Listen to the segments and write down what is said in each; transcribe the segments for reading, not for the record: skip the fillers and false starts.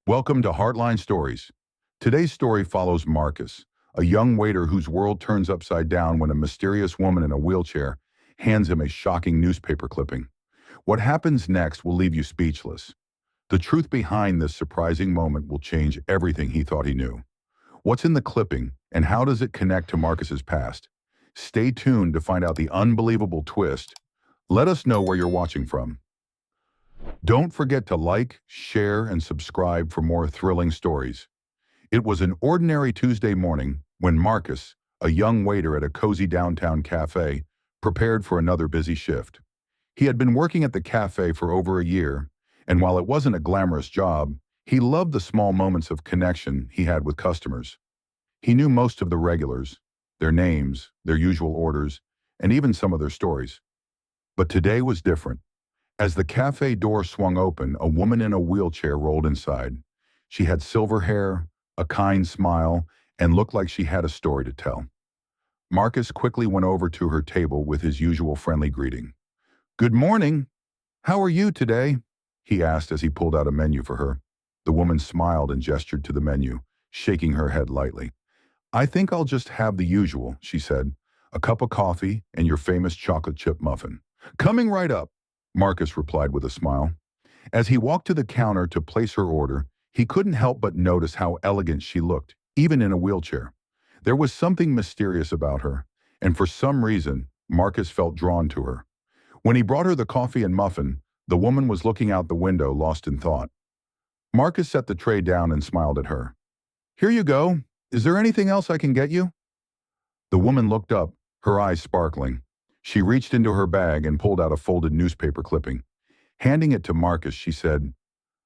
Welcome to Heartline Stories. Today's story follows Marcus, a young waiter whose world turns upside down when a mysterious woman in a wheelchair hands him a shocking newspaper clipping. What happens next will leave you speechless. The truth behind this surprising moment will change everything he thought he knew. What's in the clipping, and how does it connect to Marcus's past? Stay tuned to find out the unbelievable twist. Let us know where you're watching from. Don't forget to like, share, and subscribe for more thrilling stories. It was an ordinary Tuesday morning when Marcus, a young waiter at a cozy downtown cafe, prepared for another busy shift. He had been working at the cafe for over a year, and while it wasn't a glamorous job, he loved the small moments of connection he had with customers. He knew most of the regulars, their names, their usual orders, and even some of their stories. But today was different. As the cafe door swung open, a woman in a wheelchair rolled inside. She had silver hair, a kind smile, and looked like she had a story to tell. Marcus quickly went over to her table with his usual friendly greeting. "Good morning. How are you today?" he asked as he pulled out a menu for her. The woman smiled and gestured to the menu, shaking her head lightly. "I think I'll just have the usual," she said. "A cup of coffee and your famous chocolate chip muffin." "Coming right up," Marcus replied with a smile. As he walked to the counter to place her order, he couldn't help but notice how elegant she looked, even in a wheelchair. There was something mysterious about her, and for some reason, Marcus felt drawn to her. When he brought her the coffee and muffin, the woman was looking out the window, lost in thought. Marcus set the tray down and smiled at her. "Here you go. Is there anything else I can get you?" The woman looked up, her eyes sparkling. She reached into her bag and pulled out a folded newspaper clipping. Handing it to Marcus, she said,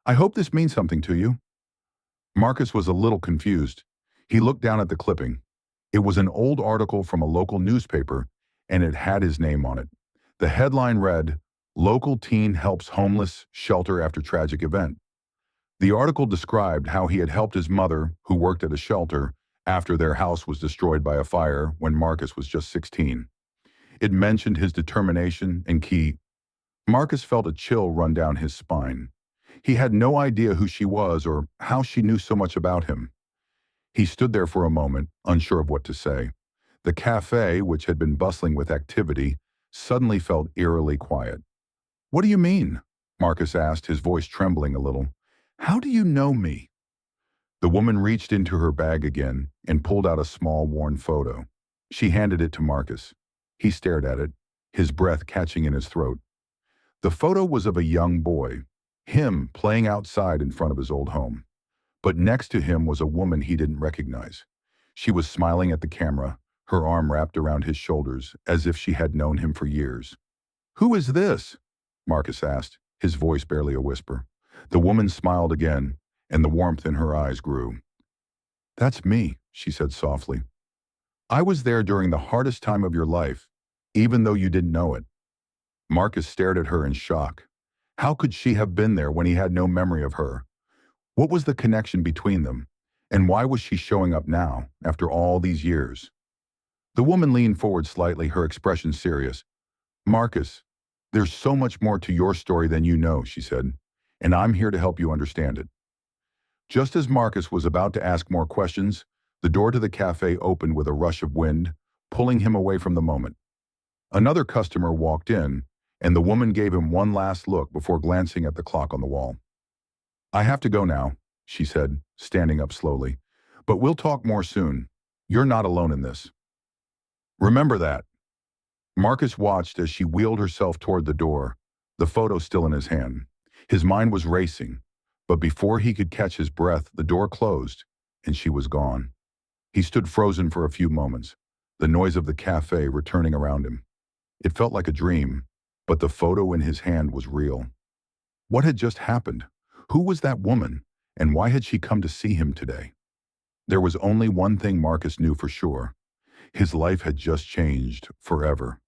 "I hope this means something to you." Marcus was a little confused. He looked down at the clipping. It was an old article from a local newspaper, and it had his name on it. The headline read, "Local Teen Helps Homeless Shelter After Tragic Event." The article described how he had helped his mother, who worked at a shelter, after their house was destroyed by a fire when Marcus was just 16. It mentioned his determination and key. Marcus felt a chill run down his spine. He had no idea who she was or how she knew so much about him. He stood there for a moment, unsure of what to say. The cafe, which had been bustling with activity, suddenly felt eerily quiet. "What do you mean?" Marcus asked, his voice trembling a little. "How do you know me?" The woman reached into her bag again and pulled out a small, worn photo. She handed it to Marcus. He stared at it, his breath catching in his throat. The photo was of a young boy, him playing outside in front of his old home. But next to him was a woman he didn't recognize. She was smiling at the camera, her arm wrapped around his shoulders, as if she had known him for years. "Who is this?" Marcus asked, his voice barely a whisper. The woman smiled again, and the warmth in her eyes grew. "That's me," she said softly. "I was there during the hardest time of your life, even though you didn't know it." Marcus stared at her in shock. How could she have been there when he had no memory of her? What was the connection between them? And why was she showing up now, after all these years? The woman leaned forward slightly, her expression serious. "Marcus, there's so much more to your story than you know," she said, "and I'm here to help you understand it." Just as Marcus was about to ask more questions, the door to the cafe opened with a rush of wind, pulling him away from the moment. Another customer walked in, and the woman gave him one last look before glancing at the clock on the wall. "I have to go now," she said, standing up slowly. "But we'll talk more soon. You're not alone in this. Remember that." Marcus watched as she wheeled herself toward the door, the photo still in his hand. His mind was racing, but before he could catch his breath, the door closed, and she was gone. He stood frozen for a few moments, the noise of the cafe returning around him. It felt like a dream, but the photo in his hand was real. What had just happened? Who was that woman, and why had she come to see him today? There was only one thing Marcus knew for sure. His life had just changed forever.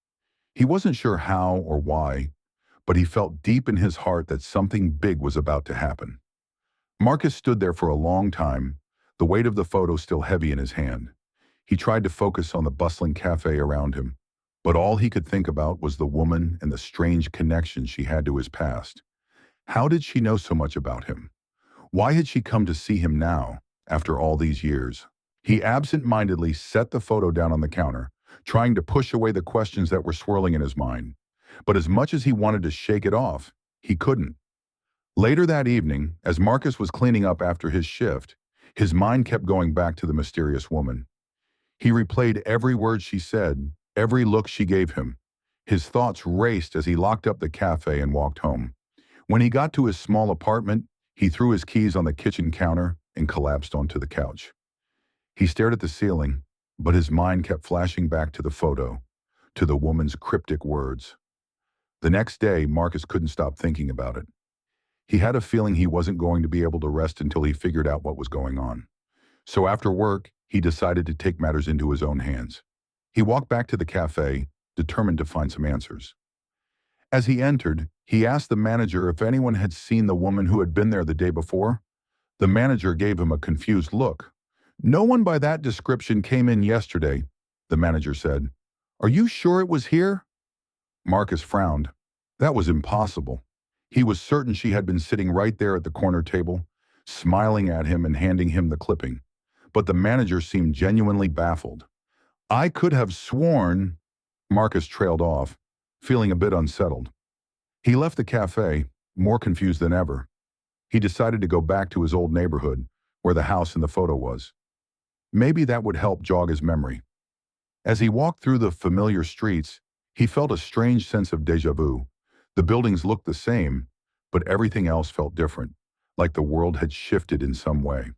He wasn't sure how or why, but he felt deep in his heart that something big was about to happen. Marcus stood there for a long time, the weight of the photo still heavy in his hand. He tried to focus on the bustling cafe around him, but all he could think about was the woman and the strange connection she had to his past. How did she know so much about him? Why had she come to see him now, after all these years? He absent-mindedly set the photo down on the counter, trying to push away the questions that were swirling in his mind. But as much as he wanted to shake it off, he couldn't. Later that evening, as Marcus was cleaning up after his shift, his mind kept going back to the mysterious woman. He replayed every word she said, every look she gave him. His thoughts raced as he locked up the cafe and walked home. When he got to his small apartment, he threw his keys on the kitchen counter and collapsed onto the couch. He stared at the ceiling, but his mind kept flashing back to the photo, to the woman's cryptic words. The next day, Marcus couldn't stop thinking about it. He had a feeling he wasn't going to be able to rest until he figured out what was going on. So after work, he decided to take matters into his own hands. He walked back to the cafe, determined to find some answers. As he entered, he asked the manager if anyone had seen the woman who had been there the day before. The manager gave him a confused look. "No one by that description came in yesterday," the manager said. "Are you sure it was here?" Marcus frowned. That was impossible. He was certain she had been sitting right there at the corner table, smiling at him and handing him the clipping. But the manager seemed genuinely baffled. "I could have sworn—" Marcus trailed off, feeling a bit unsettled. He left the cafe, more confused than ever. He decided to go back to his old neighborhood, where the house in the photo was. Maybe that would help jog his memory. As he walked through the familiar streets, he felt a strange sense of déjà vu. The buildings looked the same, but everything else felt different, like the world had shifted in some way.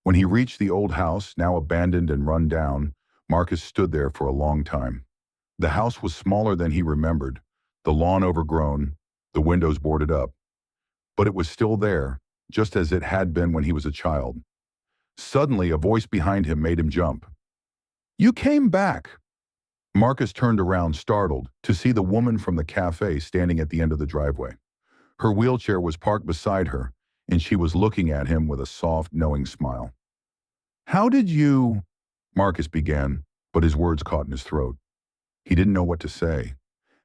When he reached the old house, now abandoned and run down, Marcus stood there for a long time. The house was smaller than he remembered, the lawn overgrown, the windows boarded up. But it was still there, just as it had been when he was a child. Suddenly, a voice behind him made him jump. "You came back!" Marcus turned around, startled, to see the woman from the cafe standing at the end of the driveway. Her wheelchair was parked beside her, and she was looking at him with a soft, knowing smile. "How did you—" Marcus began, but his words caught in his throat. He didn't know what to say.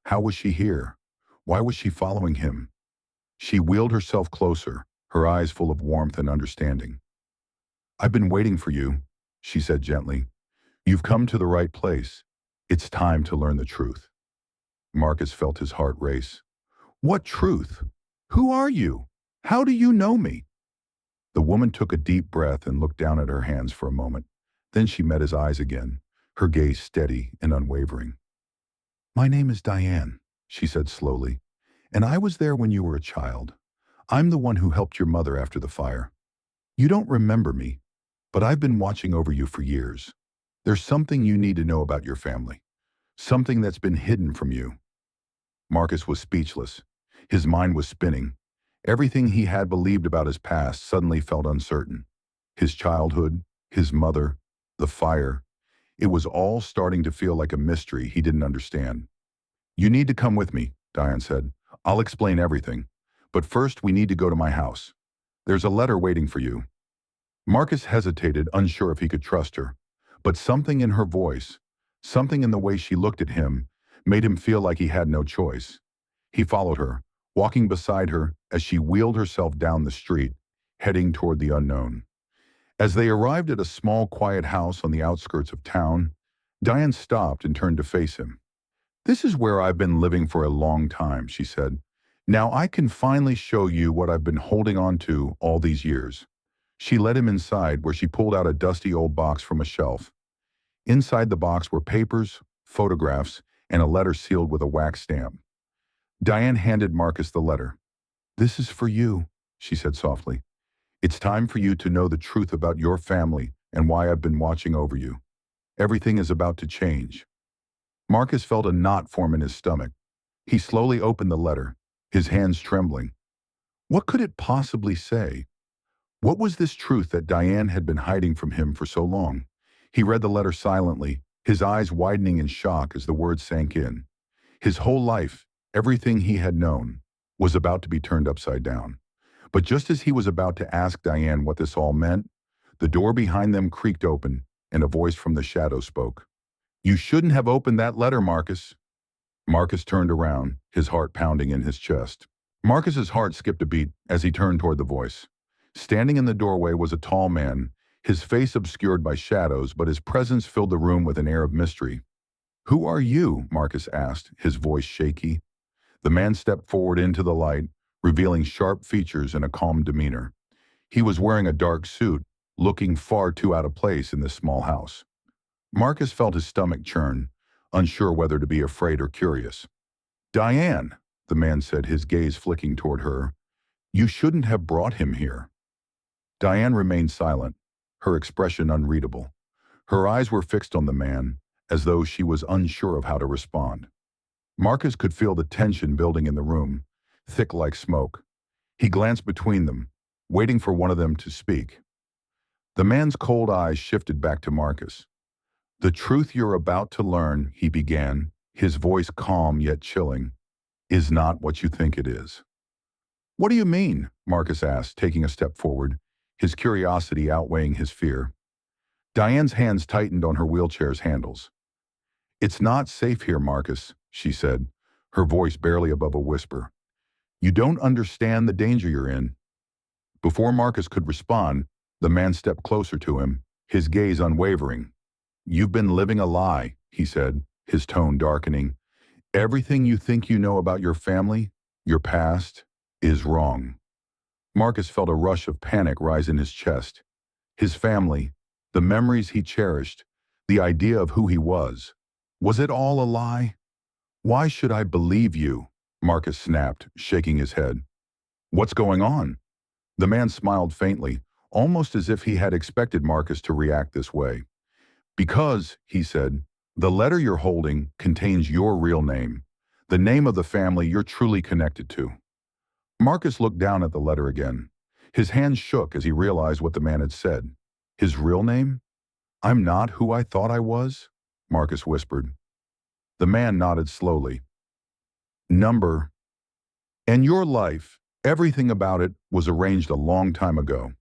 How was she here? Why was she following him? She wheeled herself closer, her eyes full of warmth and understanding. "I've been waiting for you," she said gently. "You've come to the right place. It's time to learn the truth." Marcus felt his heart race. "What truth? Who are you? How do you know me?" The woman took a deep breath and looked down at her hands for a moment. Then she met his eyes again, her gaze steady and unwavering. "My name is Diane," she said slowly, "and I was there when you were a child. I'm the one who helped your mother after the fire. You don't remember me, but I've been watching over you for years. There's something you need to know about your family, something that's been hidden from you." Marcus was speechless. His mind was spinning. Everything he had believed about his past suddenly felt uncertain. His childhood, his mother, the fire. It was all starting to feel like a mystery he didn't understand. "You need to come with me," Diane said. "I'll explain everything. But first we need to go to my house. There's a letter waiting for you." Marcus hesitated, unsure if he could trust her. But something in her voice, something in the way she looked at him, made him feel like he had no choice. He followed her, walking beside her as she wheeled herself down the street, heading toward the unknown. As they arrived at a small, quiet house on the outskirts of town, Diane stopped and turned to face him. "This is where I've been living for a long time," she said. "Now I can finally show you what I've been holding on to all these years." She led him inside, where she pulled out a dusty old box from a shelf. Inside the box were papers, photographs, and a letter sealed with a wax stamp. Diane handed Marcus the letter. "This is for you," she said softly. "It's time for you to know the truth about your family and why I've been watching over you. Everything is about to change." Marcus felt a knot form in his stomach. He slowly opened the letter, his hands trembling. What could it possibly say? What was this truth that Diane had been hiding from him for so long? He read the letter silently, his eyes widening in shock as the words sank in. His whole life, everything he had known, was about to be turned upside down. But just as he was about to ask Diane what this all meant, the door behind them creaked open, and a voice from the shadows spoke. "You shouldn't have opened that letter, Marcus." Marcus turned around, his heart pounding in his chest. Marcus's heart skipped a beat as he turned toward the voice. Standing in the doorway was a tall man, his face obscured by shadows, but his presence filled the room with an air of mystery. "Who are you?" Marcus asked, his voice shaky. The man stepped forward into the light, revealing sharp features and a calm demeanor. He was wearing a dark suit, looking far too out of place in this small house. Marcus felt his stomach churn, unsure whether to be afraid or curious. "Diane," the man said, his gaze flicking toward her, "you shouldn't have brought him here." Diane remained silent, her expression unreadable. Her eyes were fixed on the man, as though she was unsure of how to respond. Marcus could feel the tension building in the room, thick like smoke. He glanced between them, waiting for one of them to speak. The man's cold eyes shifted back to Marcus. "The truth you're about to learn," he began, his voice calm yet chilling, "is not what you think it is." "What do you mean?" Marcus asked, taking a step forward, his curiosity outweighing his fear. Diane's hands tightened on her wheelchair's handles. "It's not safe here, Marcus," she said, her voice barely above a whisper. "You don't understand the danger you're in." Before Marcus could respond, the man stepped closer to him, his gaze unwavering. "You've been living a lie," he said, his tone darkening. "Everything you think you know about your family, your past, is wrong." Marcus felt a rush of panic rise in his chest. His family, the memories he cherished, the idea of who he was. Was it all a lie? "Why should I believe you?" Marcus snapped, shaking his head. "What's going on?" The man smiled faintly, almost as if he had expected Marcus to react this way. "Because," he said, "the letter you're holding contains your real name, the name of the family you're truly connected to." Marcus looked down at the letter again. His hands shook as he realized what the man had said. "His real name? I'm not who I thought I was?" Marcus whispered. The man nodded slowly. "Number. And your life, everything about it, was arranged a long time ago.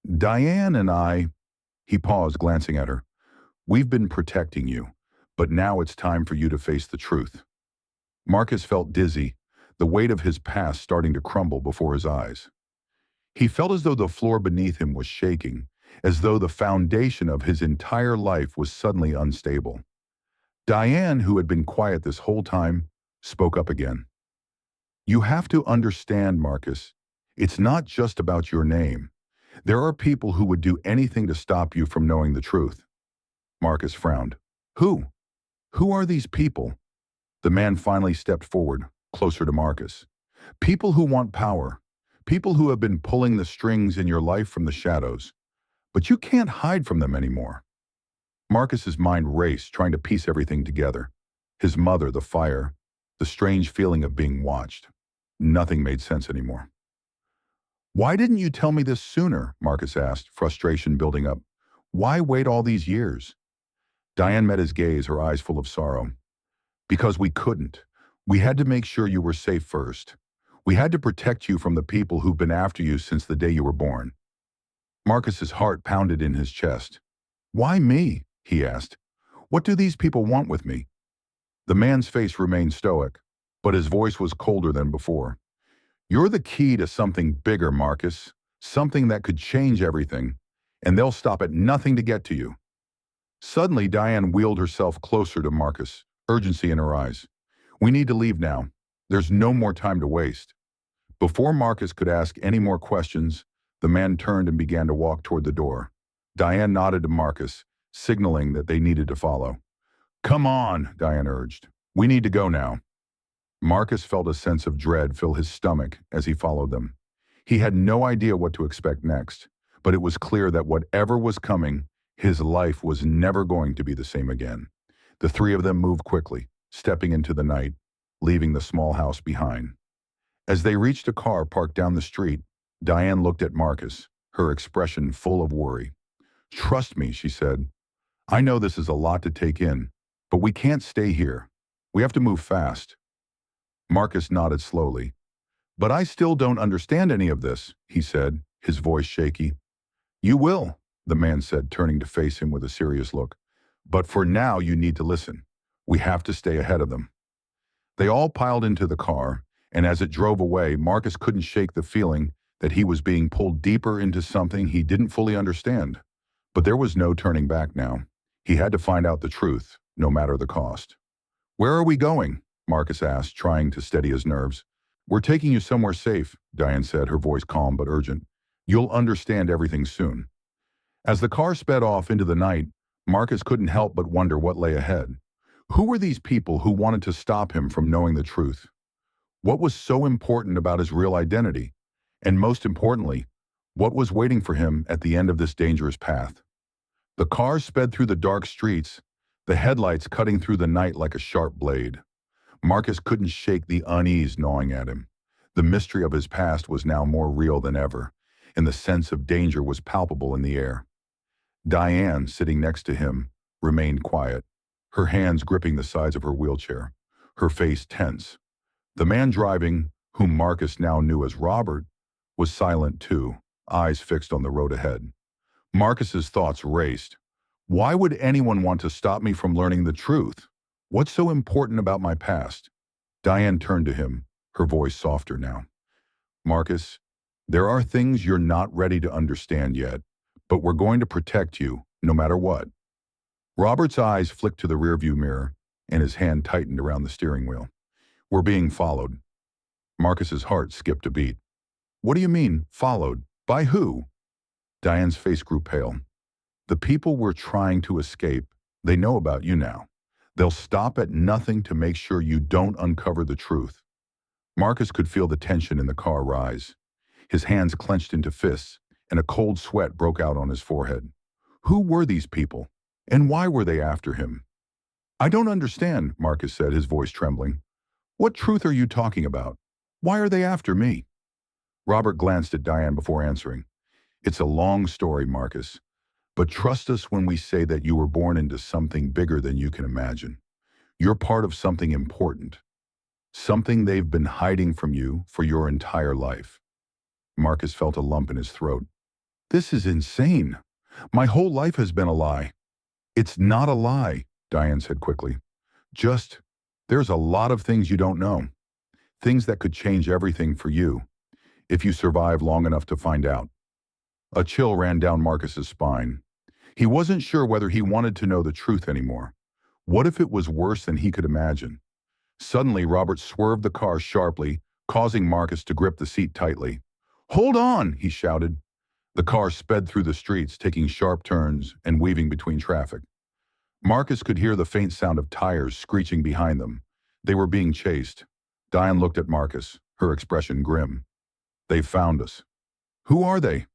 Diane and I," he paused, glancing at her, "we've been protecting you, but now it's time for you to face the truth." Marcus felt dizzy, the weight of his past starting to crumble before his eyes. He felt as though the floor beneath him was shaking, as though the foundation of his entire life was suddenly unstable. Diane, who had been quiet this whole time, spoke up again. "You have to understand, Marcus, it's not just about your name. There are people who would do anything to stop you from knowing the truth." Marcus frowned. "Who? Who are these people?" The man finally stepped forward, closer to Marcus. "People who want power. People who have been pulling the strings in your life from the shadows. But you can't hide from them anymore." Marcus's mind raced, trying to piece everything together. His mother, the fire, the strange feeling of being watched. Nothing made sense anymore. "Why didn't you tell me this sooner?" Marcus asked, frustration building up. "Why wait all these years?" Diane met his gaze, her eyes full of sorrow. "Because we couldn't. We had to make sure you were safe first. We had to protect you from the people who've been after you since the day you were born." Marcus's heart pounded in his chest. "Why me?" he asked. "What do these people want with me?" The man's face remained stoic, but his voice was colder than before. "You're the key to something bigger, Marcus. Something that could change everything, and they'll stop at nothing to get to you." Suddenly, Diane wheeled herself closer to Marcus, urgency in her eyes. "We need to leave now. There's no more time to waste." Before Marcus could ask any more questions, the man turned and began to walk toward the door. Diane nodded to Marcus, signaling that they needed to follow. "Come on," Diane urged. "We need to go now." Marcus felt a sense of dread fill his stomach as he followed them. He had no idea what to expect next, but it was clear that whatever was coming, his life was never going to be the same again. The three of them moved quickly, stepping into the night, leaving the small house behind. As they reached a car parked down the street, Diane looked at Marcus, her expression full of worry. "Trust me," she said. "I know this is a lot to take in, but we can't stay here. We have to move fast." Marcus nodded slowly. "But I still don't understand any of this," he said, his voice shaky. "You will," the man said, turning to face him with a serious look. "But for now, you need to listen. We have to stay ahead of them." They all piled into the car, and as it drove away, Marcus couldn't shake the feeling that he was being pulled deeper into something he didn't fully understand. But there was no turning back now. He had to find out the truth, no matter the cost. "Where are we going?" Marcus asked, trying to steady his nerves. "We're taking you somewhere safe," Diane said, her voice calm but urgent. "You'll understand everything soon." As the car sped off into the night, Marcus couldn't help but wonder what lay ahead. Who were these people who wanted to stop him from knowing the truth? What was so important about his real identity? And most importantly, what was waiting for him at the end of this dangerous path? The car sped through the dark streets, the headlights cutting through the night like a sharp blade. Marcus couldn't shake the unease gnawing at him. The mystery of his past was now more real than ever, and the sense of danger was palpable in the air. Diane, sitting next to him, remained quiet, her hands gripping the sides of her wheelchair, her face tense. The man driving, whom Marcus now knew as Robert, was silent too, eyes fixed on the road ahead. Marcus's thoughts raced. Why would anyone want to stop me from learning the truth? What's so important about my past? Diane turned to him, her voice softer now. "Marcus, there are things you're not ready to understand yet, but we're going to protect you, no matter what." Robert's eyes flicked to the rearview mirror, and his hand tightened around the steering wheel. "We're being followed." Marcus's heart skipped a beat. "What do you mean, followed? By who?" Diane's face grew pale. "The people we're trying to escape, they know about you now. They'll stop at nothing to make sure you don't uncover the truth." Marcus could feel the tension in the car rise. His hands clenched into fists, and a cold sweat broke out on his forehead. Who were these people, and why were they after him? "I don't understand," Marcus said, his voice trembling. "What truth are you talking about? Why are they after me?" Robert glanced at Diane before answering. "It's a long story, Marcus, but trust us when we say that you were born into something bigger than you can imagine. You're part of something important, something they've been hiding from you for your entire life." Marcus felt a lump in his throat. "This is insane. My whole life has been a lie." "It's not a lie," Diane said quickly. "Just, there's a lot of things you don't know. Things that could change everything for you, if you survive long enough to find out." A chill ran down Marcus's spine. He wasn't sure whether he wanted to know the truth anymore. What if it was worse than he could imagine? Suddenly, Robert swerved the car sharply, causing Marcus to grip the seat tightly. "Hold on!" he shouted. The car sped through the streets, taking sharp turns and weaving between traffic. Marcus could hear the faint sound of tires screeching behind them. They were being chased. Diane looked at Marcus, her expression grim. "They've found us." "Who are they?"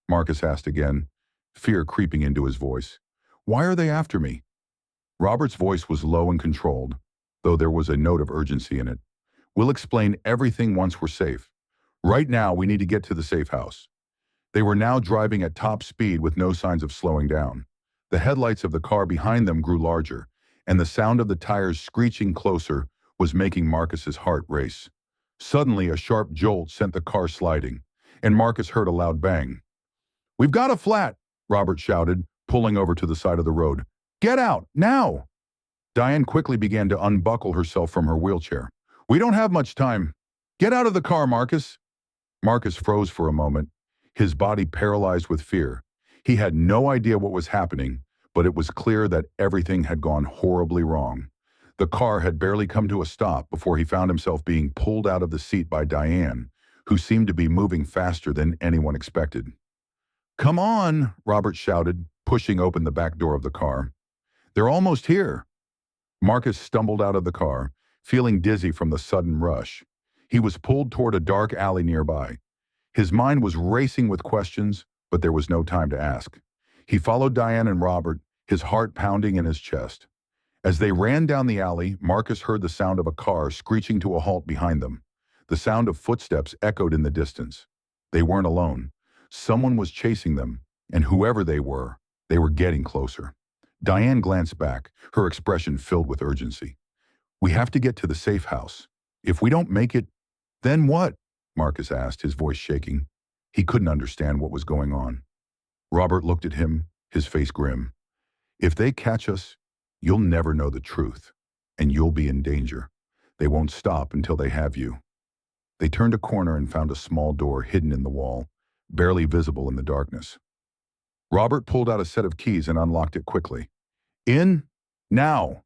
Marcus asked again, fear creeping into his voice. "Why are they after me?" Robert's voice was low and controlled, though there was a note of urgency in it. "We'll explain everything once we're safe. Right now, we need to get to the safe house." They were now driving at top speed with no signs of slowing down. The headlights of the car behind them grew larger, and the sound of the tires screeching closer was making Marcus's heart race. Suddenly, a sharp jolt sent the car sliding, and Marcus heard a loud bang. "We've got a flat!" Robert shouted, pulling over to the side of the road. "Get out, now!" Diane quickly began to unbuckle herself from her wheelchair. "We don't have much time. Get out of the car, Marcus!" Marcus froze for a moment, his body paralyzed with fear. He had no idea what was happening, but it was clear that everything had gone horribly wrong. The car had barely come to a stop before he found himself being pulled out of the seat by Diane, who seemed to be moving faster than anyone expected. "Come on," Robert shouted, pushing open the back door of the car. "They're almost here." Marcus stumbled out of the car, feeling dizzy from the sudden rush. He was pulled toward a dark alley nearby. His mind was racing with questions, but there was no time to ask. He followed Diane and Robert, his heart pounding in his chest. As they ran down the alley, Marcus heard the sound of a car screeching to a halt behind them. The sound of footsteps echoed in the distance. They weren't alone. Someone was chasing them, and whoever they were getting closer. Diane glanced back, her expression filled with urgency. "We have to get to the safe house. If we don't make it, then what?" Marcus asked, his voice shaking. He couldn't understand what was going on. Robert looked at him, his face grim. "If they catch us, you'll never know the truth, and you'll be in danger. They won't stop until they have you." They turned a corner and found a small door hidden in the wall, barely visible in the darkness. Robert pulled out a set of keys and unlocked it quickly. In? Now!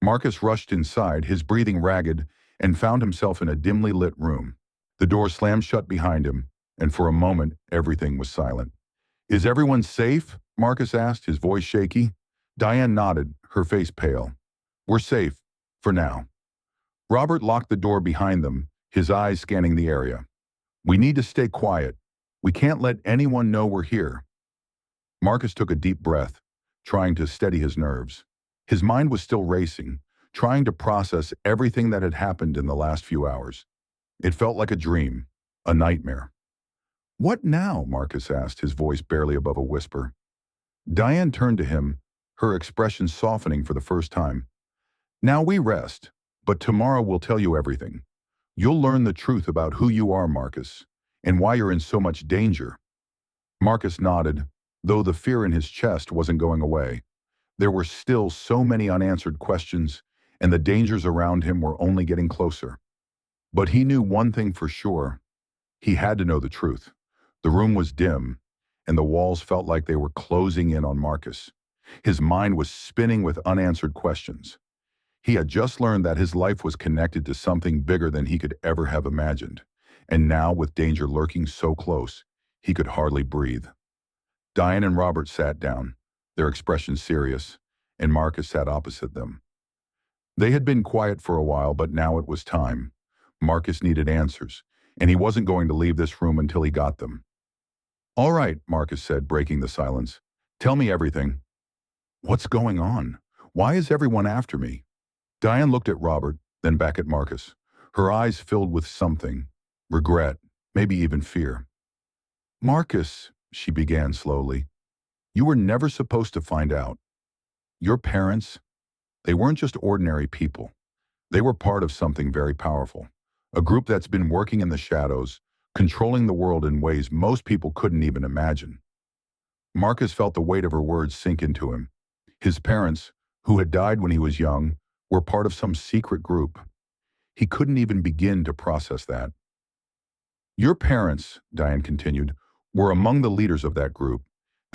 Marcus rushed inside, his breathing ragged, and found himself in a dimly lit room. The door slammed shut behind him, and for a moment, everything was silent. Is everyone safe? Marcus asked, his voice shaky. Diane nodded, her face pale. We're safe, for now. Robert locked the door behind them, his eyes scanning the area. We need to stay quiet. We can't let anyone know we're here. Marcus took a deep breath, trying to steady his nerves. His mind was still racing, trying to process everything that had happened in the last few hours. It felt like a dream, a nightmare. What now? Marcus asked, his voice barely above a whisper. Diane turned to him, her expression softening for the first time. Now we rest, but tomorrow we'll tell you everything. You'll learn the truth about who you are, Marcus, and why you're in so much danger. Marcus nodded, though the fear in his chest wasn't going away. There were still so many unanswered questions, and the dangers around him were only getting closer. But he knew one thing for sure. He had to know the truth. The room was dim, and the walls felt like they were closing in on Marcus. His mind was spinning with unanswered questions. He had just learned that his life was connected to something bigger than he could ever have imagined. And now, with danger lurking so close, he could hardly breathe. Diane and Robert sat down, their expressions serious, and Marcus sat opposite them. They had been quiet for a while, but now it was time. Marcus needed answers, and he wasn't going to leave this room until he got them. All right, Marcus said, breaking the silence. Tell me everything. What's going on? Why is everyone after me? Diane looked at Robert, then back at Marcus. Her eyes filled with something, regret, maybe even fear. Marcus, she began slowly, you were never supposed to find out. Your parents, they weren't just ordinary people. They were part of something very powerful, a group that's been working in the shadows, controlling the world in ways most people couldn't even imagine. Marcus felt the weight of her words sink into him. His parents, who had died when he was young, were part of some secret group. He couldn't even begin to process that. Your parents, Diane continued, were among the leaders of that group.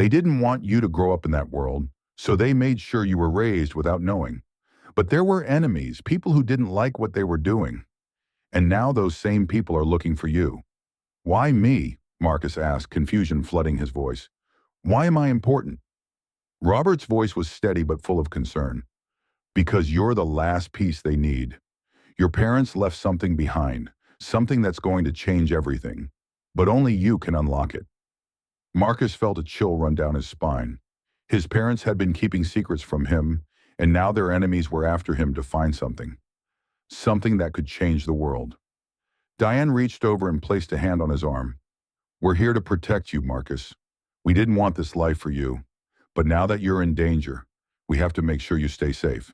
They didn't want you to grow up in that world, so they made sure you were raised without knowing. But there were enemies, people who didn't like what they were doing. And now those same people are looking for you. Why me? Marcus asked, confusion flooding his voice. Why am I important? Robert's voice was steady but full of concern. Because you're the last piece they need. Your parents left something behind, something that's going to change everything. But only you can unlock it. Marcus felt a chill run down his spine. His parents had been keeping secrets from him, and now their enemies were after him to find something. Something that could change the world. Diane reached over and placed a hand on his arm. We're here to protect you, Marcus. We didn't want this life for you, but now that you're in danger, we have to make sure you stay safe.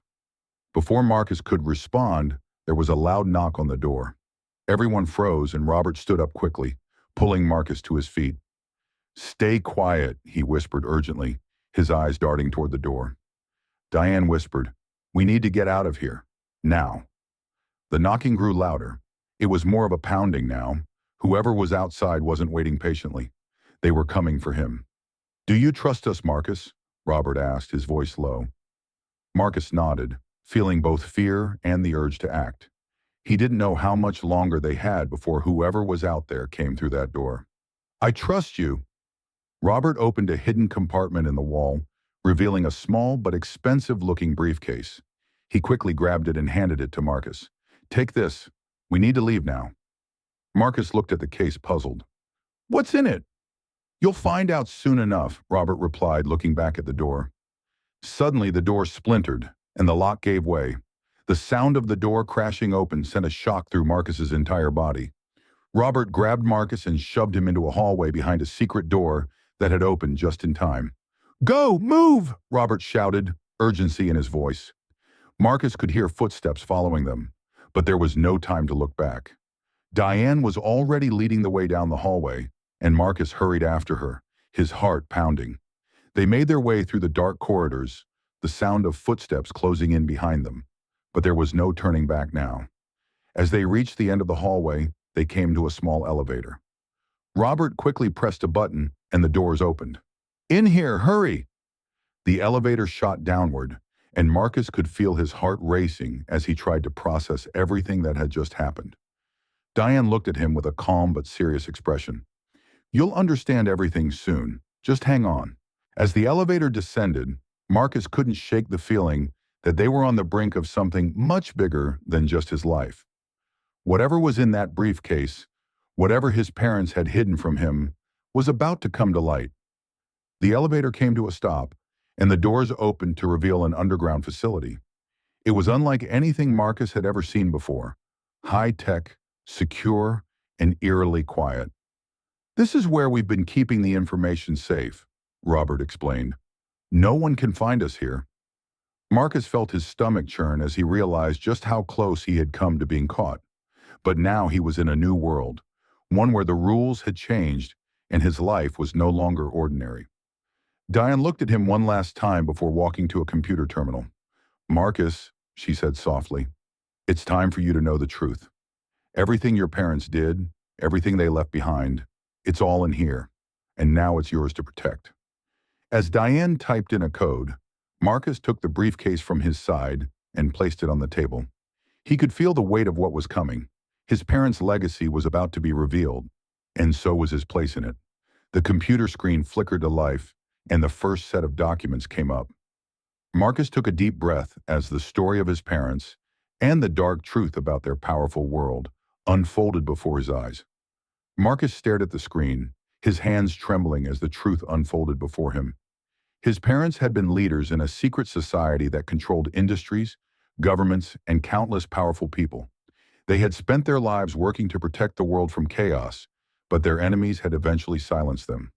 Before Marcus could respond, there was a loud knock on the door. Everyone froze and Robert stood up quickly, pulling Marcus to his feet. Stay quiet, he whispered urgently, his eyes darting toward the door. Diane whispered, we need to get out of here. Now. The knocking grew louder. It was more of a pounding now. Whoever was outside wasn't waiting patiently. They were coming for him. Do you trust us, Marcus? Robert asked, his voice low. Marcus nodded, feeling both fear and the urge to act. He didn't know how much longer they had before whoever was out there came through that door. I trust you. Robert opened a hidden compartment in the wall, revealing a small but expensive-looking briefcase. He quickly grabbed it and handed it to Marcus. Take this. We need to leave now. Marcus looked at the case, puzzled. What's in it? You'll find out soon enough, Robert replied, looking back at the door. Suddenly, the door splintered, and the lock gave way. The sound of the door crashing open sent a shock through Marcus's entire body. Robert grabbed Marcus and shoved him into a hallway behind a secret door that had opened just in time. Go! Move! Robert shouted, urgency in his voice. Marcus could hear footsteps following them, but there was no time to look back. Diane was already leading the way down the hallway, and Marcus hurried after her, his heart pounding. They made their way through the dark corridors, the sound of footsteps closing in behind them, but there was no turning back now. As they reached the end of the hallway, they came to a small elevator. Robert quickly pressed a button and the doors opened. "In here, hurry!" The elevator shot downward, and Marcus could feel his heart racing as he tried to process everything that had just happened. Diane looked at him with a calm but serious expression. "You'll understand everything soon. Just hang on." As the elevator descended, Marcus couldn't shake the feeling that they were on the brink of something much bigger than just his life. Whatever was in that briefcase, whatever his parents had hidden from him, was about to come to light. The elevator came to a stop, and the doors opened to reveal an underground facility. It was unlike anything Marcus had ever seen before. High-tech, secure, and eerily quiet. "This is where we've been keeping the information safe," Robert explained. "No one can find us here." Marcus felt his stomach churn as he realized just how close he had come to being caught. But now he was in a new world, one where the rules had changed and his life was no longer ordinary. Diane looked at him one last time before walking to a computer terminal. "Marcus," she said softly, "it's time for you to know the truth. Everything your parents did, everything they left behind, it's all in here, and now it's yours to protect." As Diane typed in a code, Marcus took the briefcase from his side and placed it on the table. He could feel the weight of what was coming. His parents' legacy was about to be revealed, and so was his place in it. The computer screen flickered to life, and the first set of documents came up. Marcus took a deep breath as the story of his parents and the dark truth about their powerful world unfolded before his eyes. Marcus stared at the screen, his hands trembling as the truth unfolded before him. His parents had been leaders in a secret society that controlled industries, governments, and countless powerful people. They had spent their lives working to protect the world from chaos, but their enemies had eventually silenced them.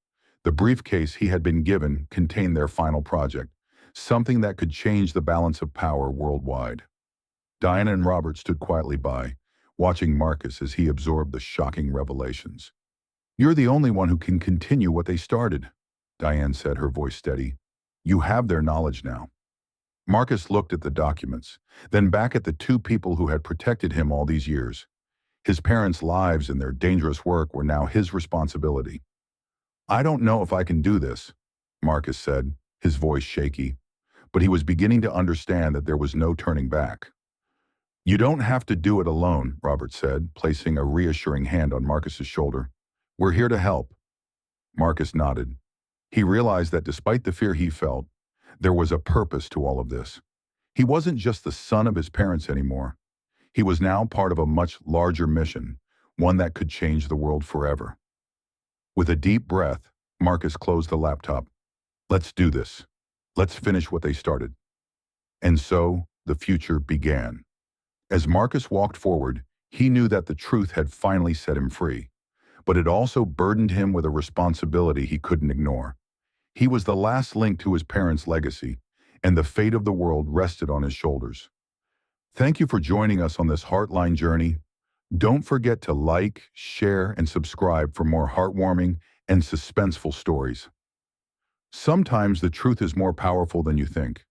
The briefcase he had been given contained their final project, something that could change the balance of power worldwide. Diana and Robert stood quietly by, watching Marcus as he absorbed the shocking revelations. "You're the only one who can continue what they started," Diane said, her voice steady. "You have their knowledge now." Marcus looked at the documents, then back at the two people who had protected him all these years. His parents' lives and their dangerous work were now his responsibility. "I don't know if I can do this," Marcus said, his voice shaky, but he was beginning to understand that there was no turning back. "You don't have to do it alone," Robert said, placing a reassuring hand on Marcus's shoulder. "We're here to help." Marcus nodded. He realized that despite the fear he felt, there was a purpose to all of this. He wasn't just the son of his parents anymore. He was now part of a much larger mission, one that could change the world forever. With a deep breath, Marcus closed the laptop. "Let's do this. Let's finish what they started." And so, the future began. As Marcus walked forward, he knew that the truth had finally set him free. But it also burdened him with a responsibility he couldn't ignore. He was the last link to his parents' legacy, and the fate of the world rested on his shoulders. Thank you for joining us on this Heartline journey. Don't forget to like, share, and subscribe for more heartwarming and suspenseful stories. Sometimes the truth is more powerful than you think.